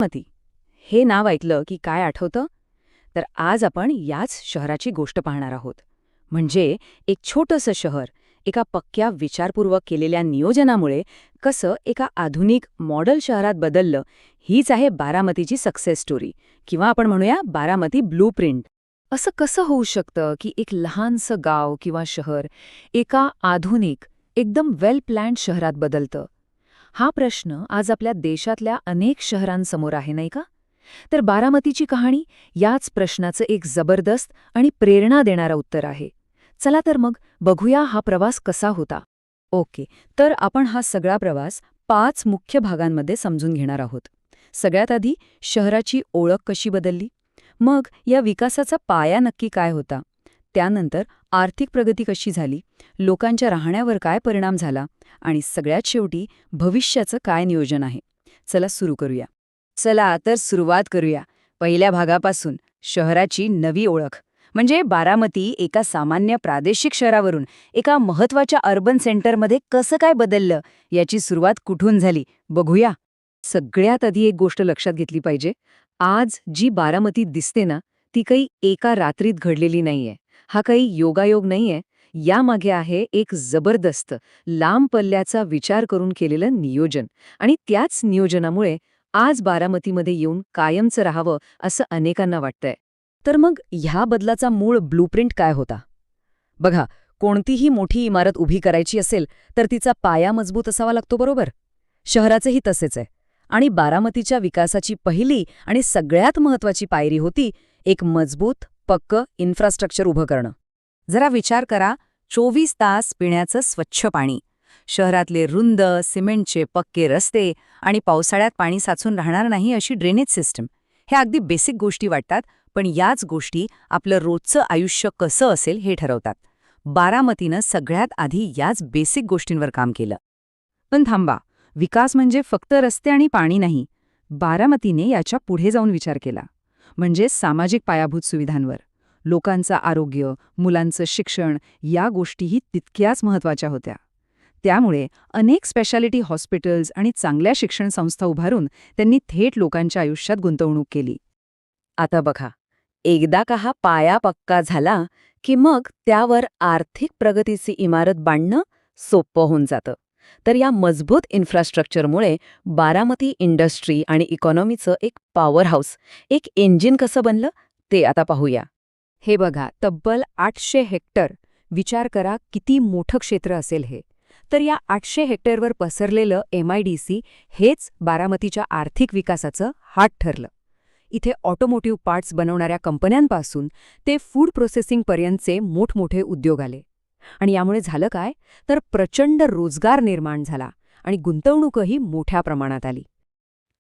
मती हे नाव ऐकलं की काय आठवतं? तर आज आपण याच शहराची गोष्ट पाहणार आहोत. म्हणजे एक छोटंसं शहर एका पक्क्या विचारपूर्वक केलेल्या नियोजनामुळे कसं एका आधुनिक मॉडेल शहरात बदललं, हीच आहे बारामतीची सक्सेस स्टोरी, किंवा आपण म्हणूया बारामती ब्लूप्रिंट. असं कसं होऊ शकतं की एक लहानसं गाव किंवा शहर एका आधुनिक, एकदम वेल प्लॅन्ड शहरात बदलतं? हा प्रश्न आज आपल्या देशातल्या अनेक शहरांसमोर आहे, नाही का? तर बारामतीची कहाणी याच प्रश्नाचं एक जबरदस्त आणि प्रेरणा देणारं उत्तर आहे. चला तर मग बघूया हा प्रवास कसा होता. ओके, तर आपण हा सगळा प्रवास 5 मुख्य भागांमध्ये समजून घेणार आहोत. सगळ्यात आधी शहराची ओळख कशी बदलली, मग या विकासाचा पाया नक्की काय होता, त्यानंतर आर्थिक प्रगती कशी झाली, लोकांच्या राहण्यावर काय परिणाम झाला, आणि सगळ्यात शेवटी भविष्याचं काय नियोजन आहे. चला सुरू करूया. चला तर सुरुवात करूया पहिल्या भागापासून, शहराची नवी ओळख. म्हणजे बारामती एका सामान्य प्रादेशिक शहरावरून एका महत्त्वाच्या अर्बन सेंटरमध्ये कसं काय बदललं, याची सुरुवात कुठून झाली बघूया. सगळ्यात आधी एक गोष्ट लक्षात घेतली पाहिजे. आज जी बारामती दिसते ना, ती काही एका रात्रीत घडलेली नाहीये. हा काही योगायोग नाहीये. यामागे आहे एक जबरदस्त, लांब पल्ल्याचा विचार करून केलेलं नियोजन. आणि त्याच नियोजनामुळे आज बारामतीमध्ये येऊन कायमचं राहावं असं अनेकांना वाटतंय. तर मग ह्या बदलाचा मूळ ब्लूप्रिंट काय होता? बघा, कोणतीही मोठी इमारत उभी करायची असेल तर तिचा पाया मजबूत असावा लागतो, बरोबर? शहराचंही तसेच आहे. आणि बारामतीच्या विकासाची पहिली आणि सगळ्यात महत्त्वाची पायरी होती एक मजबूत, पक्कं इन्फ्रास्ट्रक्चर उभं करणं. जरा विचार करा, 24 तास पिण्याचं स्वच्छ पाणी, शहरातले रुंद सिमेंटचे पक्के रस्ते आणि पावसाळ्यात पाणी साचून राहणार नाही अशी ड्रेनेज सिस्टम. हे अगदी बेसिक गोष्टी वाटतात, पण याच गोष्टी आपलं रोजचं आयुष्य कसं असेल हे ठरवतात. बारामतीनं सगळ्यात आधी याच बेसिक गोष्टींवर काम केलं. पण थांबा, विकास म्हणजे फक्त रस्ते आणि पाणी नाही. बारामतीने याच्या पुढे जाऊन विचार केला. म्हणजे सामाजिक पायाभूत सुविधांवर. लोकांचं आरोग्य, मुलांचं शिक्षण या गोष्टीही तितक्याच महत्त्वाच्या होत्या. त्यामुळे अनेक स्पेशालिटी हॉस्पिटल्स आणि चांगल्या शिक्षण संस्था उभारून त्यांनी थेट लोकांच्या आयुष्यात गुंतवणूक केली. आता बघा, एकदा का हा पाया पक्का झाला की मग त्यावर आर्थिक प्रगतीची इमारत बांधणं सोपं होऊन जातं. तर या मजबूत इन्फ्रास्ट्रक्चरमुळे बारामती इंडस्ट्री आणि इकॉनॉमीचं एक पॉवर हाऊस, एक इंजिन कसं बनलं ते आता पाहूया. हे बघा, तब्बल 800 हेक्टर. विचार करा किती मोठं क्षेत्र असेल हे. तर या 800 हेक्टरवर पसरलेलं MIDC हेच बारामतीच्या आर्थिक विकासाचं हात ठरलं. इथे ऑटोमोटिव्ह पार्ट्स बनवणाऱ्या कंपन्यांपासून ते फूड प्रोसेसिंगपर्यंतचे मोठमोठे उद्योग आले. आणि यामुळे झालं काय, तर प्रचंड रोजगार निर्माण झाला आणि गुंतवणूकही मोठ्या प्रमाणात आली.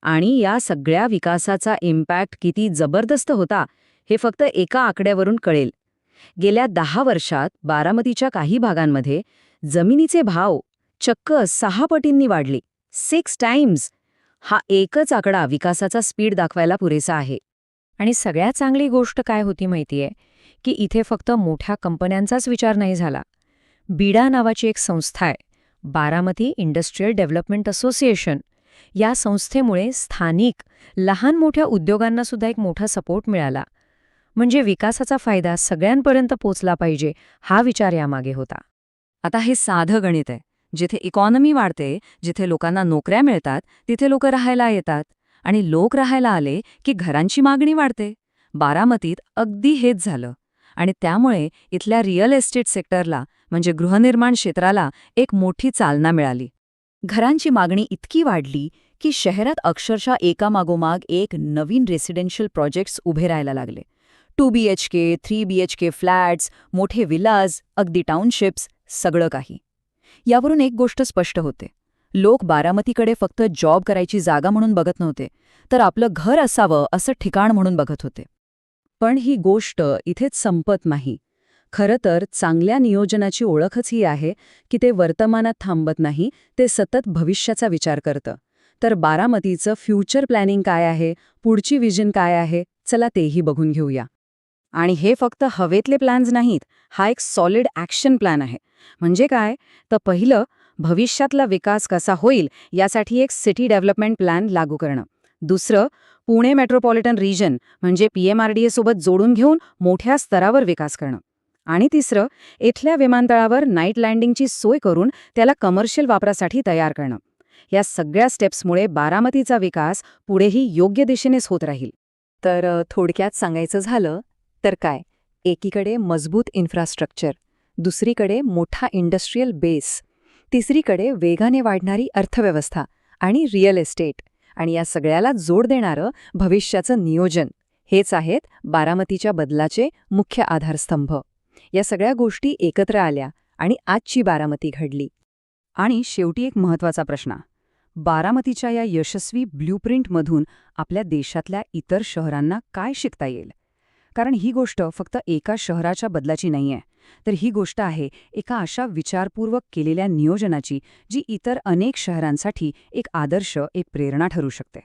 आणि या सगळ्या विकासाचा इम्पॅक्ट किती जबरदस्त होता हे फक्त एका आकड्यावरून कळेल. गेल्या 10 वर्षात बारामतीच्या काही भागांमध्ये जमिनीचे भाव चक्क 6 पटींनी वाढले. 6 टाइम्स. हा एकच आकडा विकासाचा स्पीड दाखवायला पुरेसा आहे. आणि सगळ्यात चांगली गोष्ट काय होती माहितीये, की इथे फक्त मोठ्या कंपन्यांचाच विचार नाही झाला. बीडा नावाची एक संस्था आहे, बारामती इंडस्ट्रियल डेव्हलपमेंट असोसिएशन. या संस्थेमुळे स्थानिक लहान मोठ्या उद्योगांना सुद्धा एक मोठा सपोर्ट मिळाला. म्हणजे विकासाचा फायदा सगळ्यांपर्यंत पोचला पाहिजे, हा विचार यामागे होता. आता हे साधं गणित आहे. जिथे इकॉनॉमी वाढते, जिथे लोकांना नोकऱ्या मिळतात, तिथे लोक राहायला येतात. आणि लोक राहायला आले की घरांची मागणी वाढते. बारामतीत अगदी हेच झालं. आणि त्यामुळे इथल्या रिअल एस्टेट सेक्टरला, म्हणजे गृहनिर्माण क्षेत्राला एक मोठी चालना मिळाली. घरांची मागणी इतकी वाढली की शहरात अक्षरशः एकामागोमाग एक नवीन रेसिडेन्शियल प्रोजेक्ट्स उभे राहायला लागले. 2 BHK, 3 BHK फ्लॅट्स, मोठे विलाज, अगदी टाउनशिप्स, सगळं काही. यावरून एक गोष्ट स्पष्ट होते. लोक बारामतीकडे फक्त जॉब करायची जागा म्हणून बघत नव्हते, तर आपलं घर असावं असं ठिकाण म्हणून बघत होते. पण ही गोष्ट इथेच संपत नाही. खरं तर चांगल्या नियोजनाची ओळखच ही आहे की ते वर्तमानात थांबत नाही, ते सतत भविष्याचा विचार करतं. तर बारामतीचं फ्युचर प्लॅनिंग काय आहे, पुढची विजन काय आहे, चला तेही बघून घेऊया. आणि हे फक्त हवेतले प्लॅन्स नाहीत, हा एक सॉलिड ॲक्शन प्लॅन आहे. म्हणजे काय, तर पहिलं, भविष्यातला विकास कसा होईल यासाठी एक सिटी डेव्हलपमेंट प्लॅन लागू करणं. दुसरं, पुणे मेट्रोपॉलिटन रिजन म्हणजे PMRDA सोबत जोडून घेऊन मोठ्या स्तरावर विकास करणं. आणि तिसरं, इथल्या विमानतळावर नाईट लँडिंगची सोय करून त्याला कमर्शियल वापरासाठी तयार करणं. या सगळ्या स्टेप्समुळे बारामतीचा विकास पुढेही योग्य दिशेनेच होत राहील. तर थोडक्यात सांगायचं झालं तर काय, एकीकडे मजबूत इन्फ्रास्ट्रक्चर, दुसरीकडे मोठा इंडस्ट्रीयल बेस, तिसरीकडे वेगाने वाढणारी अर्थव्यवस्था आणि रिअल एस्टेट, आणि या सगळ्याला जोड देणारं भविष्याचं नियोजन, हेच आहेत बारामतीच्या बदलाचे मुख्य आधारस्तंभ. या सगळ्या गोष्टी एकत्र आल्या आणि आजची बारामती घडली. आणि शेवटी एक महत्त्वाचा प्रश्न, बारामतीच्या या यशस्वी ब्ल्यूप्रिंटमधून आपल्या देशातल्या इतर शहरांना काय शिकता येईल? कारण ही गोष्ट फक्त एका शहराच्या बदलाची नाहीये, तर ही गोष्ट आहे एका अशा विचारपूर्वक केलेल्या नियोजनाची जी इतर अनेक शहरांसाठी एक आदर्श, एक प्रेरणा ठरू शकते.